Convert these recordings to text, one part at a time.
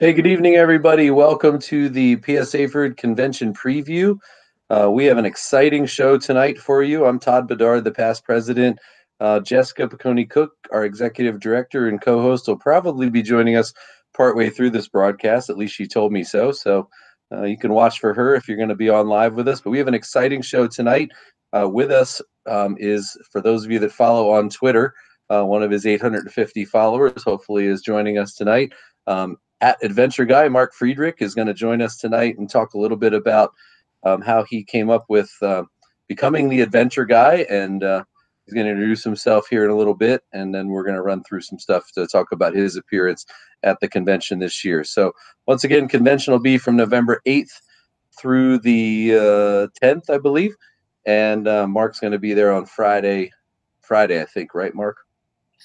Hey, good evening, everybody. Welcome to the PSAHPERD Convention Preview. We have an exciting show tonight for you. I'm Todd Bedard, the past president. Jessica Piccone-Cook, our executive director and co-host, will probably be joining us partway through this broadcast. At least she told me so. So you can watch for her if you're going to be on live with us. But we have an exciting show tonight. With us is, for those of you that follow on Twitter, one of his 850 followers, hopefully, is joining us tonight. At Adventure Guy, Mark Friedrich is going to join us tonight and talk a little bit about how he came up with becoming the Adventure Guy, and he's going to introduce himself here in a little bit, and then we're going to run through some stuff to talk about his appearance at the convention this year. So once again, convention will be from November 8th through the 10th, I believe, and Mark's going to be there on Friday, I think, right, Mark?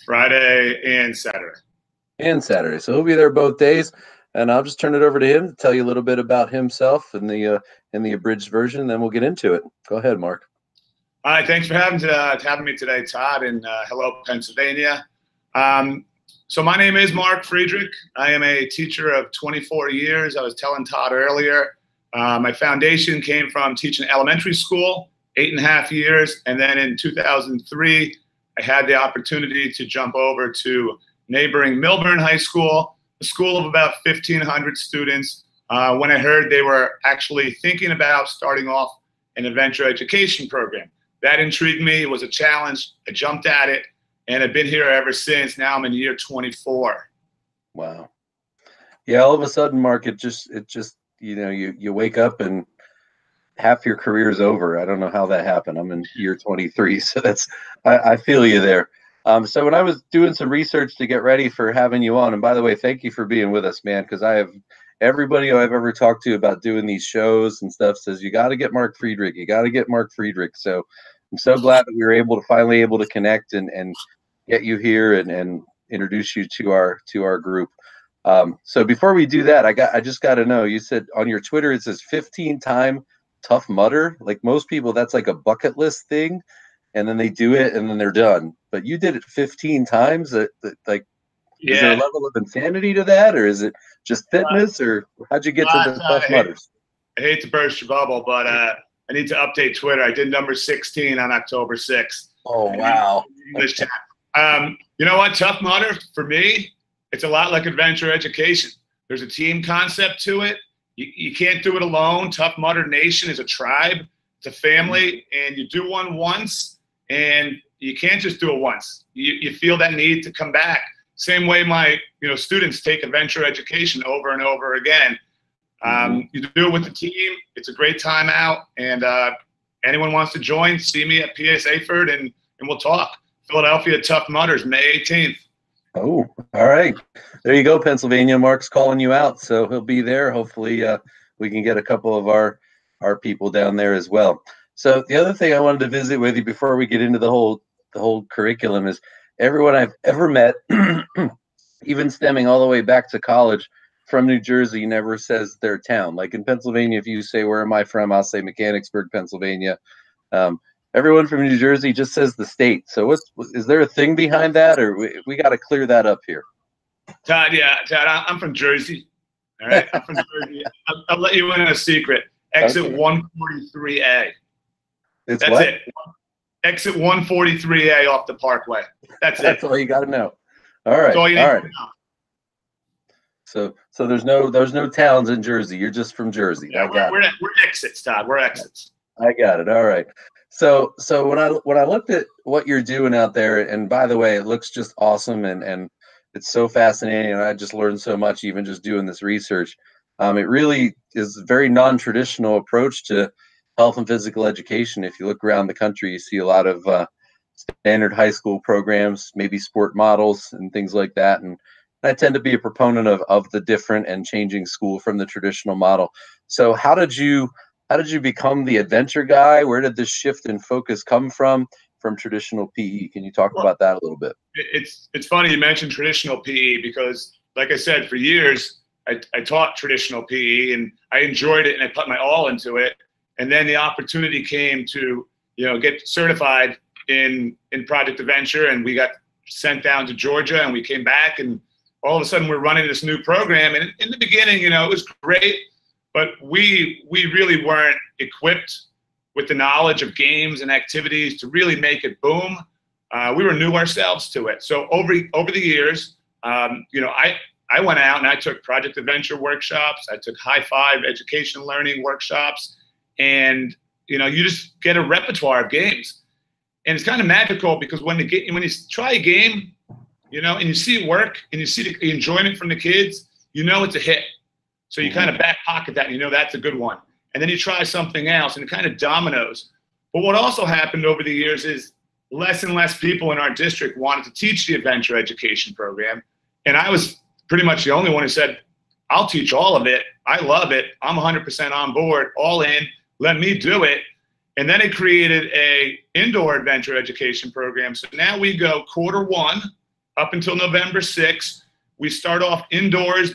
Friday and Saturday. So he'll be there both days, and I'll just turn it over to him to tell you a little bit about himself in the abridged version, and then we'll get into it. Go ahead, Mark. All right, thanks for having me today, Todd, and hello, Pennsylvania. So my name is Mark Friedrich. I am a teacher of 24 years. I was telling Todd earlier, my foundation came from teaching elementary school, 8.5 years, and then in 2003, I had the opportunity to jump over to neighboring Milburn High School, a school of about 1,500 students, when I heard they were actually thinking about starting off an adventure education program. That intrigued me. It was a challenge. I jumped at it, and I've been here ever since. Now I'm in year 24. Wow. Yeah, all of a sudden, Mark, it just you wake up and half your career is over. I don't know how that happened. I'm in year 23, so I feel you there. So when I was doing some research to get ready for having you on, and by the way, thank you for being with us, man, because I have everybody I've ever talked to about doing these shows and stuff says you got to get Mark Friedrich. You got to get Mark Friedrich. So I'm so glad that we were finally able to connect and get you here and introduce you to our group. So before we do that, I just got to know. You said on your Twitter it says 15-time Tough Mudder. Like most people, that's like a bucket list thing, and then they do it and then they're done. But you did it 15 times. Is there a level of insanity to that, or is it just fitness, or how'd you get to the Tough Mudders? I hate to burst your bubble, but I need to update Twitter. I did number 16 on October 6th. Oh, wow. English chat. You know what? Tough Mudder, for me, it's a lot like adventure education. There's a team concept to it. You can't do it alone. Tough Mudder Nation is a tribe. It's a family, and you do one once, and you can't just do it once. You feel that need to come back. Same way my students take adventure education over and over again. You do it with the team. It's a great time out. And anyone wants to join, see me at PSAHPERD and we'll talk. Philadelphia Tough Mudders, May 18th. Oh, all right. There you go, Pennsylvania. Mark's calling you out, so he'll be there. Hopefully we can get a couple of our people down there as well. So the other thing I wanted to visit with you before we get into the whole curriculum is everyone I've ever met, even stemming all the way back to college, from New Jersey never says their town. Like in Pennsylvania, if you say, where am I from? I'll say Mechanicsburg, Pennsylvania. Everyone from New Jersey just says the state. So is there a thing behind that, or we got to clear that up here? Todd, I'm from Jersey. All right, I'm from Jersey. I'll let you in on a secret. Exit 143A. That's what? It. Exit 143A off the Parkway. That's it. That's all you got to know. All right. That's all you need to know. So there's no towns in Jersey. You're just from Jersey. Yeah, we're exits, Todd. We're exits. I got it. All right. So when I looked at what you're doing out there, and by the way, it looks just awesome and it's so fascinating, and I just learned so much even just doing this research. It really is a very non-traditional approach to health and physical education. If you look around the country, you see a lot of standard high school programs, maybe sport models and things like that. And I tend to be a proponent of the different and changing school from the traditional model. So how did you become the adventure guy? Where did this shift in focus come from traditional PE? Can you talk about that a little bit? It's funny you mentioned traditional PE because, like I said, for years I taught traditional PE and I enjoyed it and I put my all into it. And then the opportunity came to get certified in Project Adventure, and we got sent down to Georgia, and we came back, and all of a sudden we're running this new program. And in the beginning, you know, it was great, but we really weren't equipped with the knowledge of games and activities to really make it boom. We were new ourselves to it. So over the years, you know, I went out and I took project adventure workshops. I took high five education learning workshops, and you know, you just get a repertoire of games, and it's kind of magical because when you try a game, you know, and you see it work and you see the enjoyment from the kids, you know it's a hit. So you kind of back pocket that and you know that's a good one. And then you try something else and it kind of dominoes. But what also happened over the years is less and less people in our district wanted to teach the adventure education program. And I was pretty much the only one who said, I'll teach all of it. I love it. I'm 100% on board, all in. Let me do it. And then it created a indoor adventure education program. So now we go Q1 up until November 6th. We start off indoors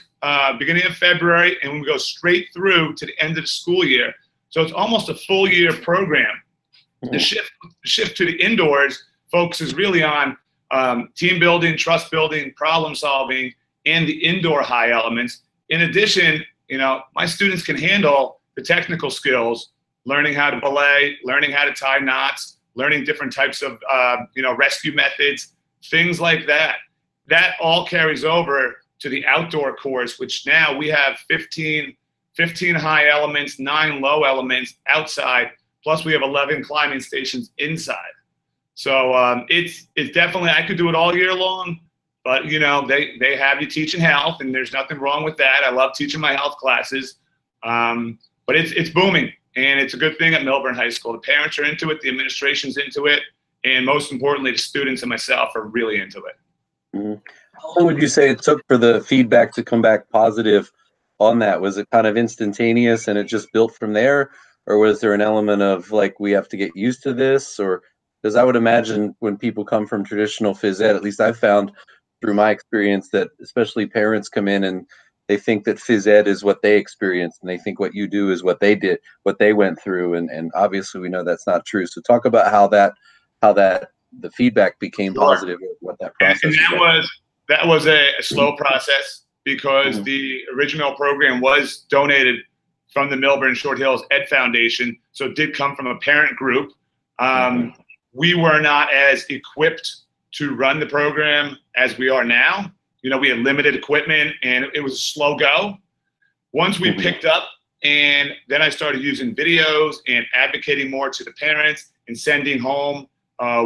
beginning of February, and we go straight through to the end of the school year. So it's almost a full year program. The shift to the indoors focuses really on team building, trust building, problem solving, and the indoor high elements. In addition, you know, my students can handle the technical skills, learning how to belay, learning how to tie knots, learning different types of, you know, rescue methods, things like that. That all carries over to the outdoor course, which now we have 15 high elements, 9 low elements outside, plus we have 11 climbing stations inside. So it's definitely, I could do it all year long, but you know, they have you teaching health, and there's nothing wrong with that. I love teaching my health classes, but it's booming, and it's a good thing at Milburn High School. The parents are into it, the administration's into it, and most importantly, the students and myself are really into it. How long would you say it took for the feedback to come back positive on that? Was it kind of instantaneous and it just built from there? Or was there an element of like, we have to get used to this? Or because I would imagine when people come from traditional phys ed, at least I've found through my experience that especially parents come in and they think that phys ed is what they experienced, and they think what you do is what they did, what they went through. And obviously we know that's not true. So talk about how the feedback became positive, what that process and that was a slow process because the original program was donated from the Milburn Short Hills Ed Foundation, so it did come from a parent group. We were not as equipped to run the program as we are now. You know, we had limited equipment and it was a slow go. Once we picked up, and then I started using videos and advocating more to the parents and sending home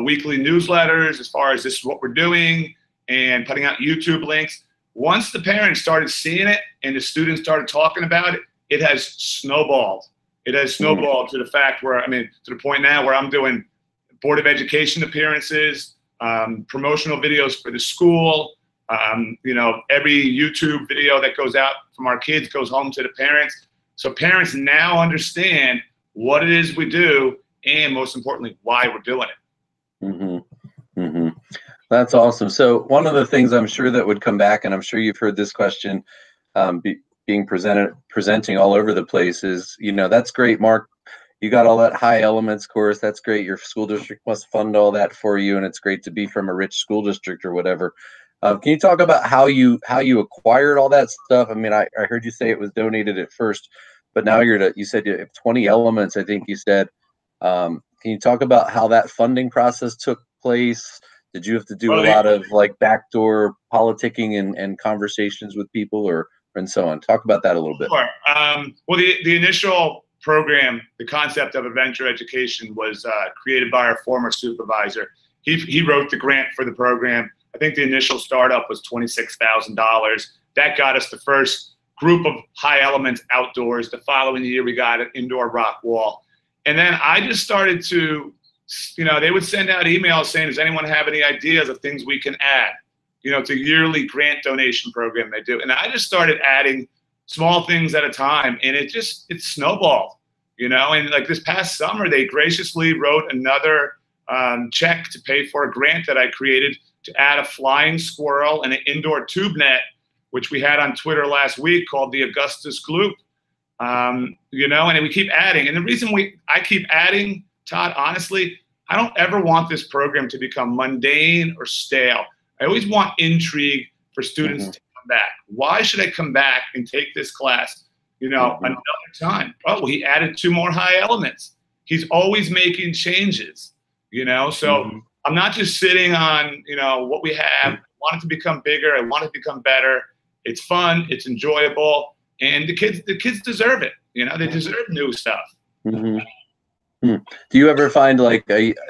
weekly newsletters as far as this is what we're doing, and putting out YouTube links. Once the parents started seeing it and the students started talking about it, it has snowballed. It has snowballed to the fact where, I mean, to the point now where I'm doing Board of Education appearances, promotional videos for the school. You know, every YouTube video that goes out from our kids goes home to the parents. So parents now understand what it is we do, and most importantly, why we're doing it. That's awesome. So one of the things I'm sure that would come back, and I'm sure you've heard this question being presenting all over the place, is, you know, that's great, Mark. You got all that high elements course. That's great. Your school district must fund all that for you, and it's great to be from a rich school district or whatever. Can you talk about how you acquired all that stuff? I mean, I heard you say it was donated at first, but now you said you have 20 elements, I think you said. Can you talk about how that funding process took place? Did you have to do a lot of like backdoor politicking and conversations with people and so on? Talk about that a little bit. Sure. Well, the initial program, the concept of adventure education, was created by our former supervisor. He wrote the grant for the program. I think the initial startup was $26,000. That got us the first group of high elements outdoors. The following year, we got an indoor rock wall. And then I just started to, you know, they would send out emails saying, does anyone have any ideas of things we can add? You know, it's a yearly grant donation program they do. And I just started adding small things at a time, and it snowballed, you know. And like this past summer, they graciously wrote another check to pay for a grant that I created to add a flying squirrel and an indoor tube net, which we had on Twitter last week, called the Augustus Gloop. You know, and we keep adding. And the reason I keep adding, Todd, honestly, I don't ever want this program to become mundane or stale. I always want intrigue for students to come come back? Why should I come back and take this class, another time? Oh, he added 2 more high elements. He's always making changes, So I'm not just sitting on, what we have. I want it to become bigger. I want it to become better. It's fun. It's enjoyable. And the kids deserve it. They deserve new stuff. Mm-hmm. Do you ever find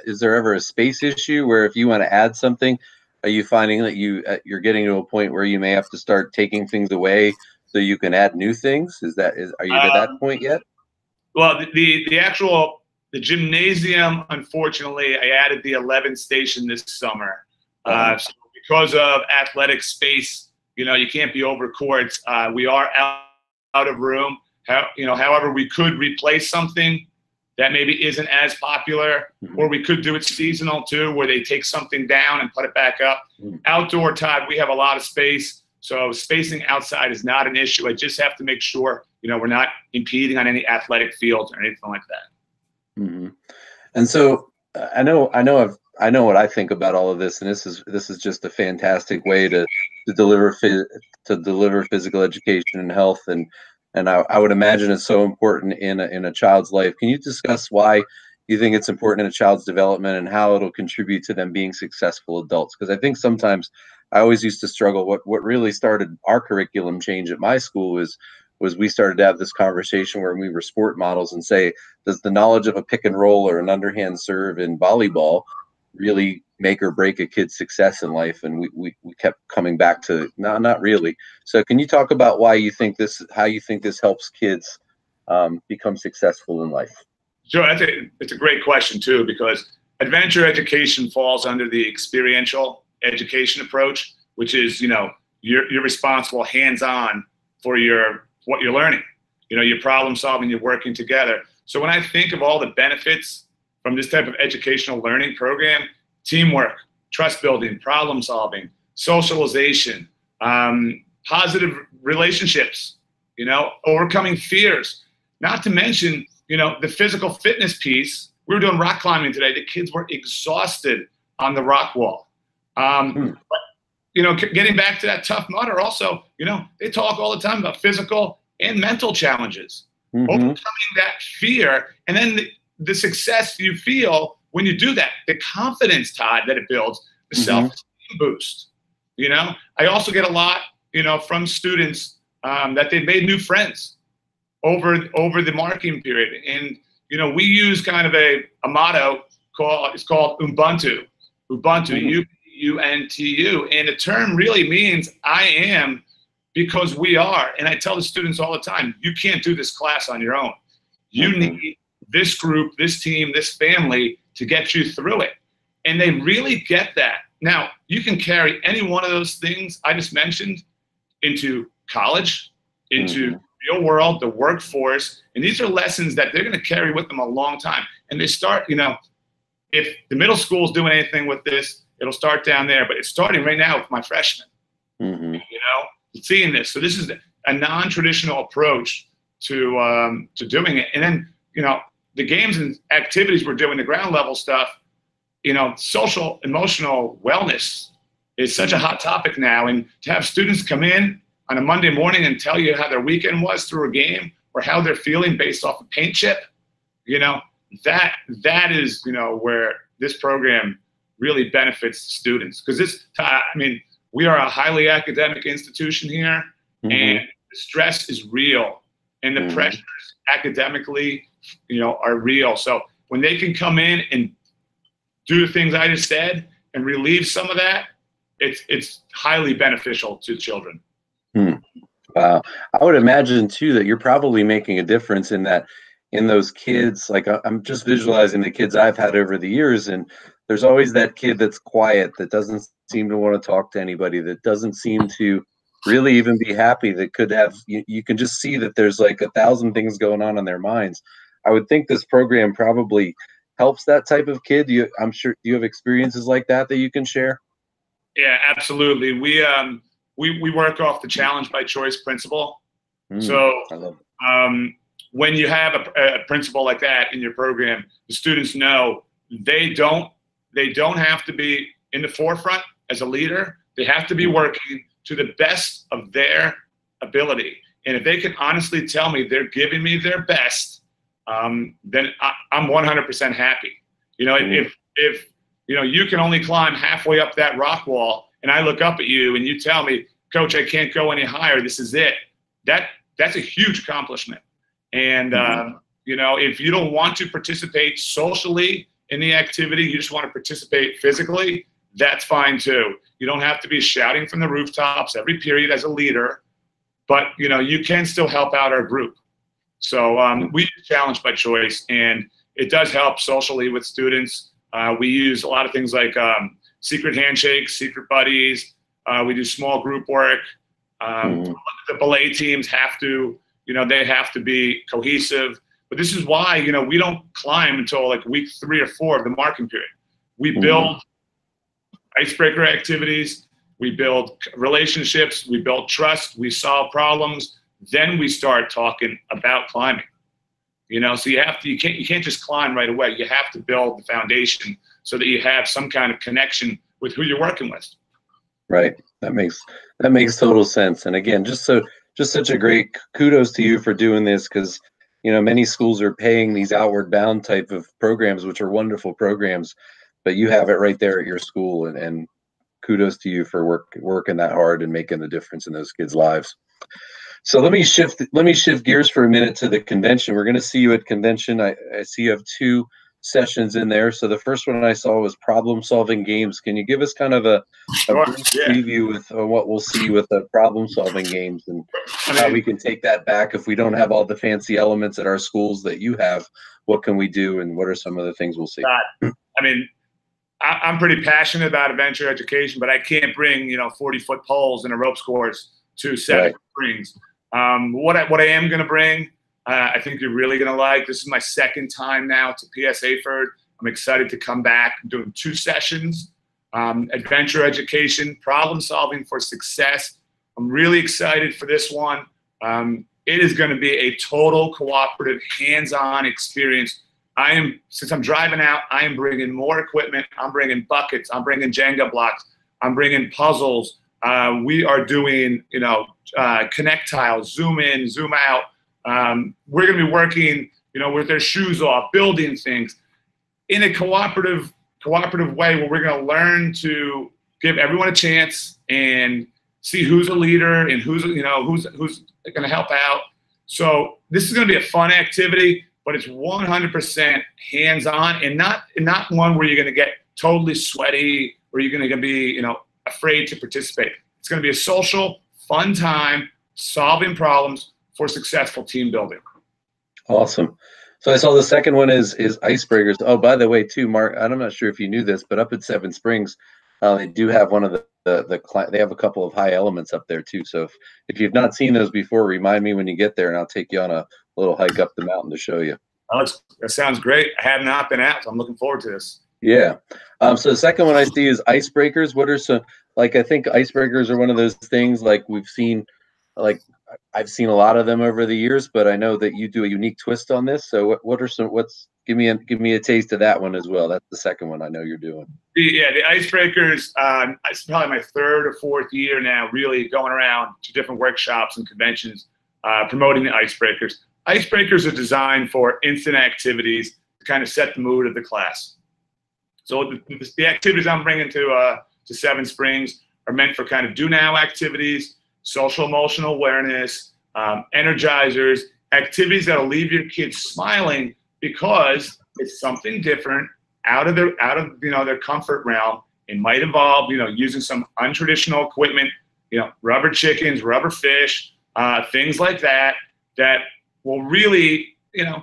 is there ever a space issue where if you want to add something, are you finding that you're getting to a point where you may have to start taking things away so you can add new things? Are you to that point yet? Well, the gymnasium, unfortunately, I added the 11th station this summer. So because of athletic space, you can't be over courts. We are out of room. However, we could replace something that maybe isn't as popular, or we could do it seasonal too, where they take something down and put it back up. Outdoor, Todd, we have a lot of space, so spacing outside is not an issue. I just have to make sure, we're not impeding on any athletic fields or anything like that. Mm-hmm. And so I know what I think about all of this, and this is just a fantastic way to deliver physical education and health, and I would imagine it's so important in a child's life. Can you discuss why you think it's important in a child's development and how it'll contribute to them being successful adults? Because I think sometimes I always used to struggle. What really started our curriculum change at my school was we started to have this conversation where we were sport models and say, does the knowledge of a pick and roll or an underhand serve in volleyball really make or break a kid's success in life? And we kept coming back to not really. So can you talk about how you think this helps kids become successful in life? Sure, it's a great question too, because adventure education falls under the experiential education approach, which is, you're responsible hands-on for what you're learning. You're problem solving, you're working together. So when I think of all the benefits from this type of educational learning program, teamwork, trust building, problem solving, socialization, positive relationships, overcoming fears, not to mention, the physical fitness piece. We were doing rock climbing today. The kids were exhausted on the rock wall. But, getting back to that Tough Mudder also, they talk all the time about physical and mental challenges, overcoming that fear, and then the success you feel when you do that, the confidence, Todd, that it builds, the self-esteem boost. I also get a lot, from students that they've made new friends over the marking period. And, we use kind of a motto called Ubuntu, U-N-T-U. And the term really means I am because we are. And I tell the students all the time, you can't do this class on your own. You need this group, this team, this family to get you through it. And they really get that. Now, you can carry any one of those things I just mentioned into college, into real world, the workforce. And these are lessons that they're going to carry with them a long time. And they start, if the middle school is doing anything with this, it'll start down there. But it's starting right now with my freshmen, seeing this. So this is a non-traditional approach to doing it. And then, the games and activities we're doing, the ground level stuff, social, emotional wellness is such a hot topic now. And to have students come in on a Monday morning and tell you how their weekend was through a game or how they're feeling based off a paint chip, that is, where this program really benefits students. Because we are a highly academic institution here, and the stress is real, and the pressures academically, are real. So when they can come in and do the things I just said and relieve some of that, it's highly beneficial to children. Wow. I would imagine too that you're probably making a difference in those kids. Like I'm just visualizing the kids I've had over the years, and there's always that kid that's quiet, that doesn't seem to want to talk to anybody, that doesn't seem to really even be happy, that could have, you can just see that there's like 1,000 things going on in their minds. I would think this program probably helps that type of kid. I'm sure you have experiences like that you can share. Yeah, absolutely. We work off the challenge by choice principle. So when you have a principle like that in your program, the students know they don't have to be in the forefront as a leader. They have to be working. to the best of their ability. And if they can honestly tell me they're giving me their best, then I'm 100% happy. You know, if you know, you can only climb halfway up that rock wall, and I look up at you and you tell me, Coach, I can't go any higher, this is it. That's a huge accomplishment. And you know, if you don't want to participate socially in the activity, you just want to participate physically, that's fine too. You don't have to be shouting from the rooftops every period as a leader, but you know, you can still help out our group. So we use Challenge by Choice, and it does help socially with students. We use a lot of things like secret handshakes, secret buddies. We do small group work. The belay teams have to, you know, they have to be cohesive. But this is why, you know, we don't climb until like week 3 or 4 of the marking period. We build icebreaker activities. We build relationships. We build trust. We solve problems. Then we start talking about climbing. You know, so you can't just climb right away. You have to build the foundation so that you have some kind of connection with who you're working with. Right. That makes total sense. And again, just such a great kudos to you for doing this, because you know, many schools are paying these outward bound type of programs, which are wonderful programs, but you have it right there at your school, and kudos to you for working that hard and making the difference in those kids' lives. So let me shift gears for a minute to the convention. We're going to see you at convention. I see you have 2 sessions in there. So the first one I saw was problem solving games. Can you give us kind of a brief preview with what we'll see with the problem solving games, and how we can take that back if we don't have all the fancy elements at our schools that you have? What can we do, and what are some of the things we'll see? I mean, I'm pretty passionate about adventure education, but I can't bring, you know, 40-foot poles and a ropes course to 7 springs. What I am going to bring, I think you're really going to like. This is my 2nd time now to PSAHPERD. I'm excited to come back. I'm doing 2 sessions, adventure education, problem solving for success. I'm really excited for this one. It is going to be a total cooperative, hands-on experience. Since I'm driving out, I am bringing more equipment. I'm bringing buckets. I'm bringing Jenga blocks. I'm bringing puzzles. We are doing, you know, connect tiles, zoom in, zoom out. We're going to be working, you know, with their shoes off, building things in a cooperative way, where we're going to learn to give everyone a chance and see who's a leader and who's going to help out. So this is going to be a fun activity, but it's 100% hands-on, and not one where you're going to get totally sweaty or you're going to be, you know, afraid to participate. It's going to be a social, fun time solving problems for successful team building. Awesome. So I saw the second one is icebreakers. Oh, by the way, too, Mark, I'm not sure if you knew this, but up at 7 Springs, they do have one of they have a couple of high elements up there too. So if you've not seen those before, remind me when you get there, and I'll take you on a little hike up the mountain to show you. Oh, that sounds great. I have not been out, so I'm looking forward to this. Yeah. So the second one I see is icebreakers. What are some, like, I think icebreakers are one of those things, like we've seen, like I've seen a lot of them over the years, but I know that you do a unique twist on this. So give me a taste of that one as well. That's the second one I know you're doing. Yeah, the icebreakers, it's probably my 3rd or 4th year now, really going around to different workshops and conventions, promoting the icebreakers. Icebreakers are designed for instant activities to kind of set the mood of the class. So the activities I'm bringing to 7 Springs are meant for kind of do now activities, social emotional awareness, energizers, activities that'll leave your kids smiling because it's something different, out of their comfort realm. It might involve, you know, using some untraditional equipment, you know, rubber chickens, rubber fish, things like that will really, you know,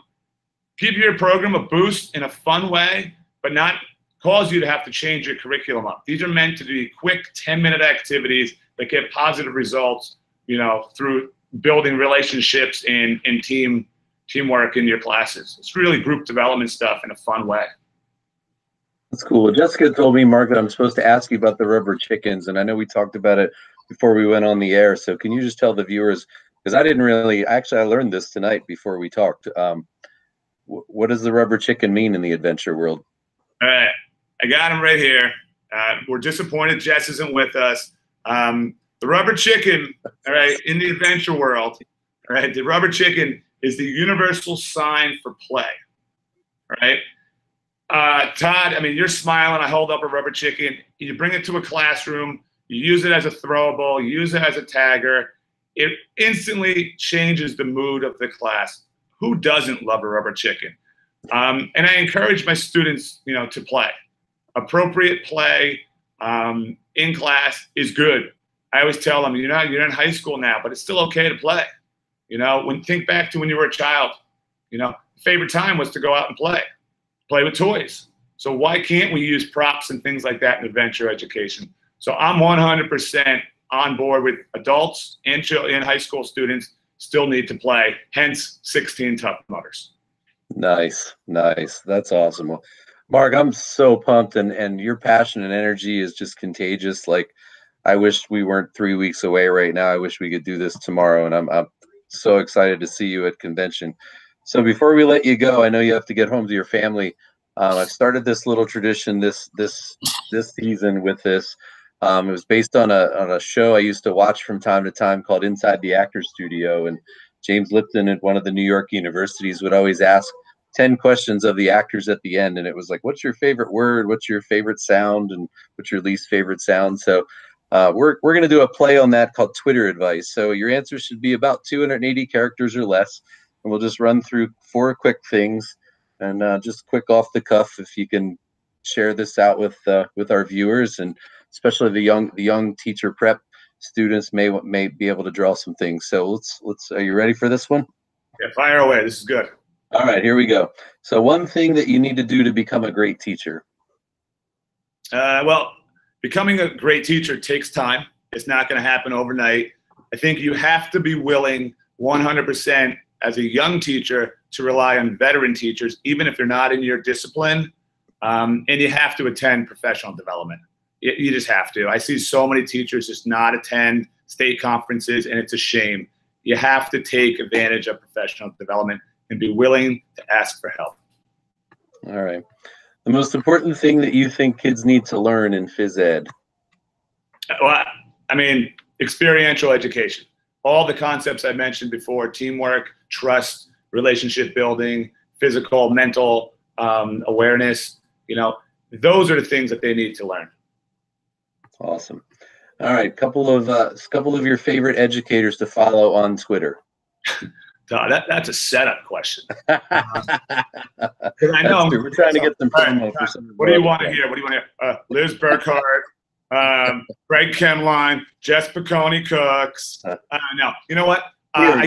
give your program a boost in a fun way, but not cause you to have to change your curriculum up. These are meant to be quick 10-minute activities that get positive results, you know, through building relationships and teamwork in your classes. It's really group development stuff in a fun way. That's cool. Well, Jessica told me, Mark, that I'm supposed to ask you about the rubber chickens, and I know we talked about it before we went on the air. So can you just tell the viewers, because I learned this tonight before we talked. What does the rubber chicken mean in the adventure world? All right, I got him right here. We're disappointed Jess isn't with us. The rubber chicken, all right, in the adventure world, all right, the rubber chicken is the universal sign for play, all right? Todd, I mean, you're smiling. I hold up a rubber chicken. You bring it to a classroom. You use it as a throwable. You use it as a tagger. It instantly changes the mood of the class. Who doesn't love a rubber chicken? And I encourage my students, you know, to play. Appropriate play in class is good. I always tell them, you're in high school now, but it's still okay to play. You know, think back to when you were a child. You know, favorite time was to go out and play with toys. So why can't we use props and things like that in adventure education? So I'm 100% on board with adults and high school students still need to play, hence 16 Tough Mudders. Nice. That's awesome. Well, Mark, I'm so pumped, and your passion and energy is just contagious. Like, I wish we weren't 3 weeks away right now. I wish we could do this tomorrow, and I'm so excited to see you at convention. So before we let you go, I know you have to get home to your family. I've started this little tradition this season with this. It was based on a show I used to watch from time to time called Inside the Actors Studio, and James Lipton at one of the New York universities would always ask 10 questions of the actors at the end, and it was like, what's your favorite word, what's your favorite sound, and what's your least favorite sound? So we're going to do a play on that called Twitter advice. So your answer should be about 280 characters or less, and we'll just run through 4 quick things, and just quick off the cuff, if you can share this out with our viewers, and especially the young teacher prep students may be able to draw some things. So let's are you ready for this one? Yeah, fire away. This is good. All right, here we go. So one thing that you need to do to become a great teacher. Well, becoming a great teacher takes time. It's not going to happen overnight. I think you have to be willing 100% as a young teacher to rely on veteran teachers, even if they're not in your discipline. And you have to attend professional development. You just have to. I see so many teachers just not attend state conferences, and it's a shame. You have to take advantage of professional development and be willing to ask for help. All right. The most important thing that you think kids need to learn in phys ed? Well, I mean, experiential education. All the concepts I mentioned before: teamwork, trust, relationship building, physical, mental awareness. You know, those are the things that they need to learn. Awesome. All right, couple of your favorite educators to follow on Twitter. That's a setup question. I know we're trying to get some promo for some. What do you want to hear? What do you want to hear? Liz Burkhardt, Greg Kemline, Jess Piccone Cooks. No, you know what? I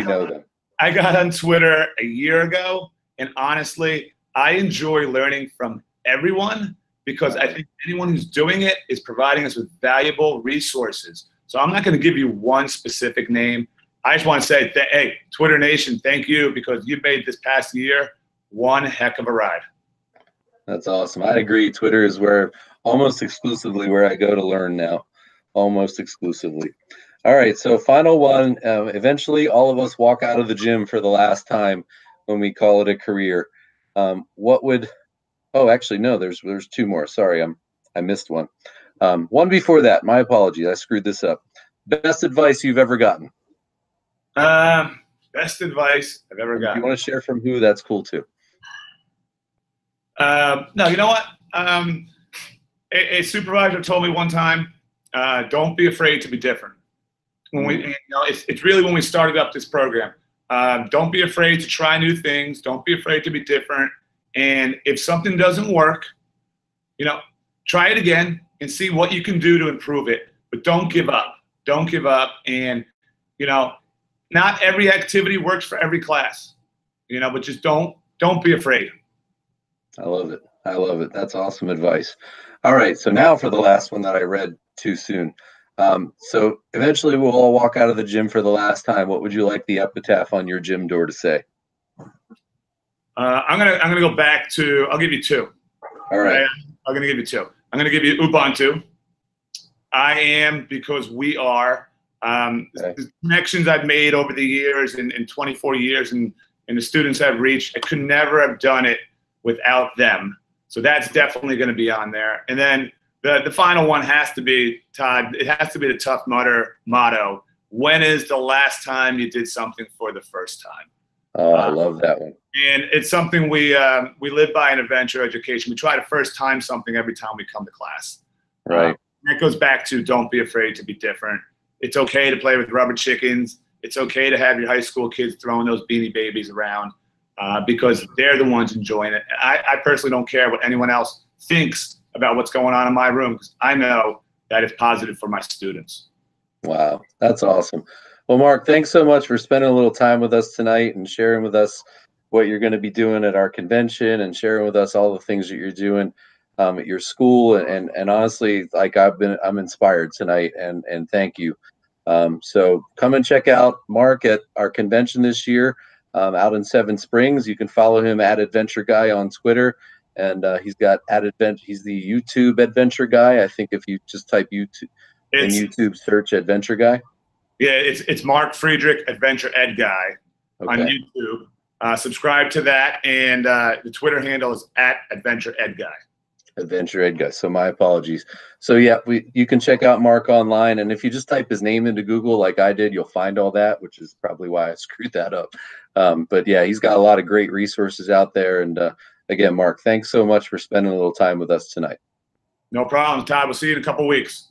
got on Twitter a year ago, and honestly, I enjoy learning from everyone, because I think anyone who's doing it is providing us with valuable resources. So I'm not going to give you one specific name. I just want to say, hey, Twitter Nation, thank you, because you've made this past year one heck of a ride. That's awesome. I agree. Twitter is almost exclusively where I go to learn now, almost exclusively. All right, so final one. Eventually, all of us walk out of the gym for the last time when we call it a career. What would? Oh, actually, no. There's 2 more. Sorry, I missed one. One before that. My apologies. I screwed this up. Best advice you've ever gotten? Best advice I've ever gotten. If you want to share from who, that's cool too. No, you know what? A supervisor told me one time, don't be afraid to be different. It's really when we started up this program. Don't be afraid to try new things. Don't be afraid to be different. And if something doesn't work, try it again and see what you can do to improve it. But don't give up. Don't give up. And, not every activity works for every class, but just don't be afraid. I love it. I love it. That's awesome advice. All right. So now for the last one that I read too soon. So eventually we'll all walk out of the gym for the last time. What would you like the epitaph on your gym door to say? I'm gonna go back to. I'll give you 2. All right. I'm gonna give you 2. I'm gonna give you Ubuntu. I am because we are. The connections I've made over the years, in 24 years, and the students I've reached, I could never have done it without them. So that's definitely going to be on there. And then The final one has to be, Todd, it has to be the Tough Mudder motto. When is the last time you did something for the first time? Oh, I love that one. And it's something we live by in adventure education. We try to first time something every time we come to class. Right. That goes back to don't be afraid to be different. It's okay to play with rubber chickens. It's okay to have your high school kids throwing those Beanie Babies around because they're the ones enjoying it. I personally don't care what anyone else thinks about what's going on in my room because I know that it's positive for my students. Wow, that's awesome. Well, Mark, thanks so much for spending a little time with us tonight and sharing with us what you're going to be doing at our convention and sharing with us all the things that you're doing at your school. And honestly, like I'm inspired tonight and thank you. So come and check out Mark at our convention this year out in Seven Springs. You can follow him at Adventure Guy on Twitter. And he's got he's the YouTube Adventure Guy. I think if you just type YouTube in YouTube search Adventure Guy. Yeah, it's Mark Friedrich Adventure Ed Guy on YouTube. Subscribe to that, and the Twitter handle is at Adventure Ed Guy. Adventure Ed Guy. So my apologies. So yeah, you can check out Mark online, and if you just type his name into Google like I did, you'll find all that, which is probably why I screwed that up. But yeah, he's got a lot of great resources out there. And again, Mark, thanks so much for spending a little time with us tonight. No problem, Todd. We'll see you in a couple weeks.